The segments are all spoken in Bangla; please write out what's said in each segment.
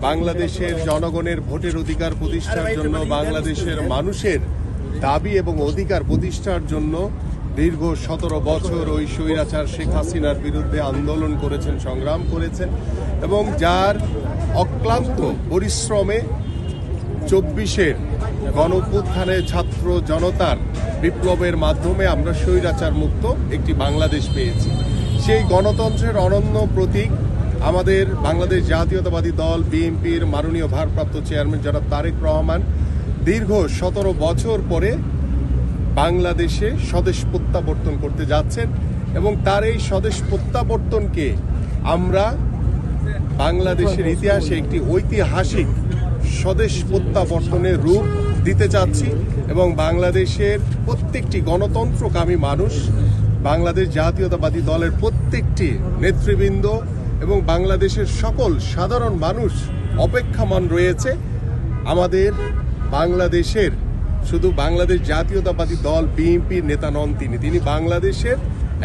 বাংলাদেশের জনগণের ভোটের অধিকার প্রতিষ্ঠার জন্য, বাংলাদেশের মানুষের দাবি এবং অধিকার প্রতিষ্ঠার জন্য দীর্ঘ 17 বছর ওই স্বৈরাচার শেখ হাসিনার বিরুদ্ধে আন্দোলন করেছেন, সংগ্রাম করেছেন এবং যার অক্লান্ত পরিশ্রমে 24-এর গণঅভ্যুত্থানে ছাত্র জনতার বিপ্লবের মাধ্যমে আমরা স্বৈরাচার মুক্ত একটি বাংলাদেশ পেয়েছি। সেই গণতন্ত্রের অনন্য প্রতীক আমাদের বাংলাদেশ জাতীয়তাবাদী দল বিএনপির মাননীয় ভারপ্রাপ্ত চেয়ারম্যান জনাব তারেক রহমান দীর্ঘ 17 বছর পরে বাংলাদেশে স্বদেশ প্রত্যাবর্তন করতে যাচ্ছেন এবং তার এই স্বদেশ প্রত্যাবর্তনকে আমরা বাংলাদেশের ইতিহাসে একটি ঐতিহাসিক স্বদেশ প্রত্যাবর্তনের রূপ দিতে চাচ্ছি এবং বাংলাদেশের প্রত্যেকটি গণতন্ত্রকামী মানুষ, বাংলাদেশ জাতীয়তাবাদী দলের প্রত্যেকটি নেতৃবৃন্দ এবং বাংলাদেশের সকল সাধারণ মানুষ অপেক্ষমান রয়েছে আমাদের বাংলাদেশের, শুধু বাংলাদেশ জাতীয়তাবাদী দল বিএনপির নেতা নন তিনি বাংলাদেশের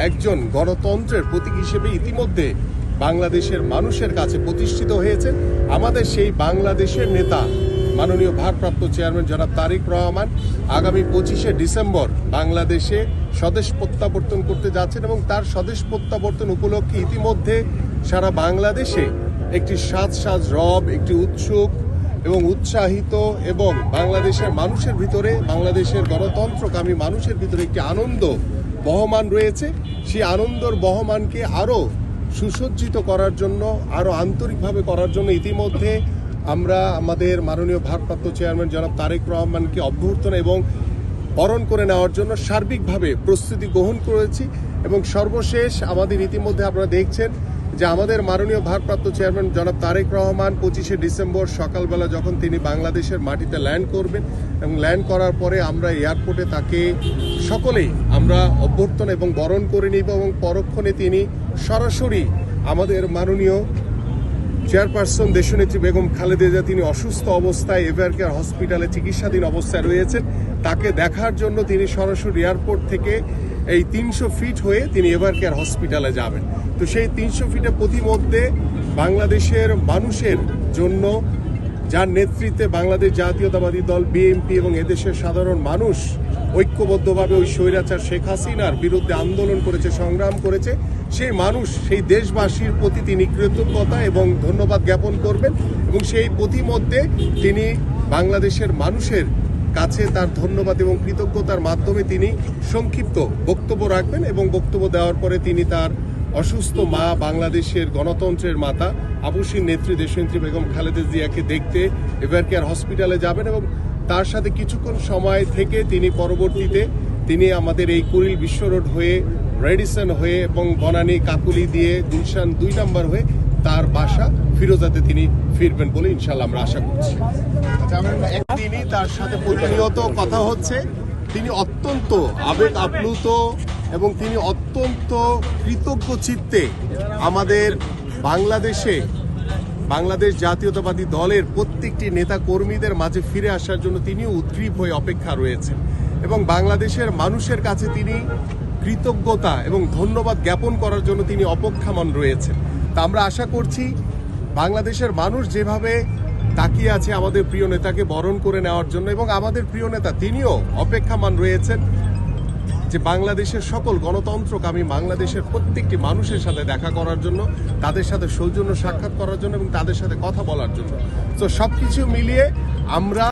একজন গণতন্ত্রের প্রতীক হিসেবে ইতিমধ্যে বাংলাদেশের মানুষের কাছে প্রতিষ্ঠিত হয়েছেন। আমাদের সেই বাংলাদেশের নেতা মাননীয় ভারপ্রাপ্ত চেয়ারম্যান জনাব তারেক রহমান আগামী 25শে ডিসেম্বর বাংলাদেশে স্বদেশ প্রত্যাবর্তন করতে যাচ্ছেন এবং তার স্বদেশ প্রত্যাবর্তন উপলক্ষে ইতিমধ্যে সারা বাংলাদেশে একটি সাজ রব, একটি উৎসুক এবং উৎসাহিত এবং বাংলাদেশের মানুষের ভিতরে, বাংলাদেশের গণতন্ত্রকামী মানুষের ভিতরে একটি আনন্দ বহমান রয়েছে। সেই আনন্দর বহমানকে আরও সুসজ্জিত করার জন্য, আরও আন্তরিকভাবে করার জন্য ইতিমধ্যে আমরা আমাদের মাননীয় ভারপ্রাপ্ত চেয়ারম্যান জনাব তারেক রহমানকে অভ্যর্থনা এবং বরণ করে নেওয়ার জন্য সার্বিকভাবে প্রস্তুতি গ্রহণ করেছি এবং সর্বশেষ আমাদের ইতিমধ্যে আপনারা দেখছেন যে আমাদের মাননীয় ভারপ্রাপ্ত চেয়ারম্যান জনাব তারেক রহমান 25শে ডিসেম্বর সকালবেলা যখন তিনি বাংলাদেশের মাটিতে ল্যান্ড করবেন এবং ল্যান্ড করার পরে আমরা এয়ারপোর্টে তাকে সকলেই আমরা অভ্যর্থনা এবং বরণ করে নিব এবং পরক্ষণে তিনি সরাসরি আমাদের মাননীয় চেয়ারপারসন দেশনেত্রী বেগম খালেদা জিয়া, তিনি অসুস্থ অবস্থায় এভার কেয়ার হসপিটালে চিকিৎসাধীন অবস্থায় রয়েছেন, তাকে দেখার জন্য তিনি সরাসরি এয়ারপোর্ট থেকে এই 300 ফিট হয়ে তিনি এভার কেয়ার হসপিটালে যাবেন। তো সেই 300 ফিটে প্রতিমধ্যে বাংলাদেশের মানুষের জন্য, যার নেতৃত্বে বাংলাদেশ জাতীয়তাবাদী দল বিএনপি এবং এদেশের সাধারণ মানুষ ঐক্যবদ্ধভাবে ওই স্বৈরাচার শেখ হাসিনার বিরুদ্ধে আন্দোলন করেছে, সংগ্রাম করেছে, সেই মানুষ, সেই দেশবাসীর প্রতি তিনি কৃতজ্ঞতা এবং ধন্যবাদ জ্ঞাপন করবেন এবং সেই প্রতিমধ্যে তিনি বাংলাদেশের মানুষের কাছে তার ধন্যবাদ এবং কৃতজ্ঞতার মাধ্যমে তিনি সংক্ষিপ্ত বক্তব্য রাখবেন এবং বক্তব্য দেওয়ার পরে তিনি তার অসুস্থ মা, বাংলাদেশের গণতন্ত্রের মাতা আপসীর নেত্রী দেশনেত্রী বেগম খালেদা জিয়াকে দেখতে এভার কেয়ার হসপিটালে যাবেন এবং তার সাথে কিছুক্ষণ সময় থেকে তিনি পরবর্তীতে তিনি আমাদের এই কুড়িল বিশ্ব রোড হয়ে, রেডিসন হয়ে এবং বনানী কাকুলি দিয়ে গুলশান 2 নম্বর হয়ে তার বাসা ফিরোজাতে তিনি ফিরবেন বলে ইনশাল্লাহ আমরা আশা করছি। তিনি তার সাথে প্রতিনিয়ত কথা হচ্ছে, তিনি অত্যন্ত আবেগ আপ্লুত এবং তিনি অত্যন্ত কৃতজ্ঞ চিত্তে আমাদের বাংলাদেশ জাতীয়তাবাদী দলের প্রত্যেকটি নেতা কর্মীদের মাঝে ফিরে আসার জন্য তিনিও উদ্গ্রীব হয়ে অপেক্ষা রয়েছেন এবং বাংলাদেশের মানুষের কাছে তিনি কৃতজ্ঞতা এবং ধন্যবাদ জ্ঞাপন করার জন্য তিনি অপেক্ষমান রয়েছেন। তা আমরা আশা করছি বাংলাদেশের মানুষ যেভাবে তাকিয়ে আছে আমাদের প্রিয় নেতাকে বরণ করে নেওয়ার জন্য এবং আমাদের প্রিয় নেতা তিনিও অপেক্ষমান রয়েছেন যে বাংলাদেশের সকল গণতন্ত্রকামী বাংলাদেশের প্রত্যেকটি মানুষের সাথে দেখা করার জন্য, তাদের সাথে সৌজন্য সাক্ষাৎ করার জন্য এবং তাদের সাথে কথা বলার জন্য। তো সবকিছু মিলিয়ে আমরা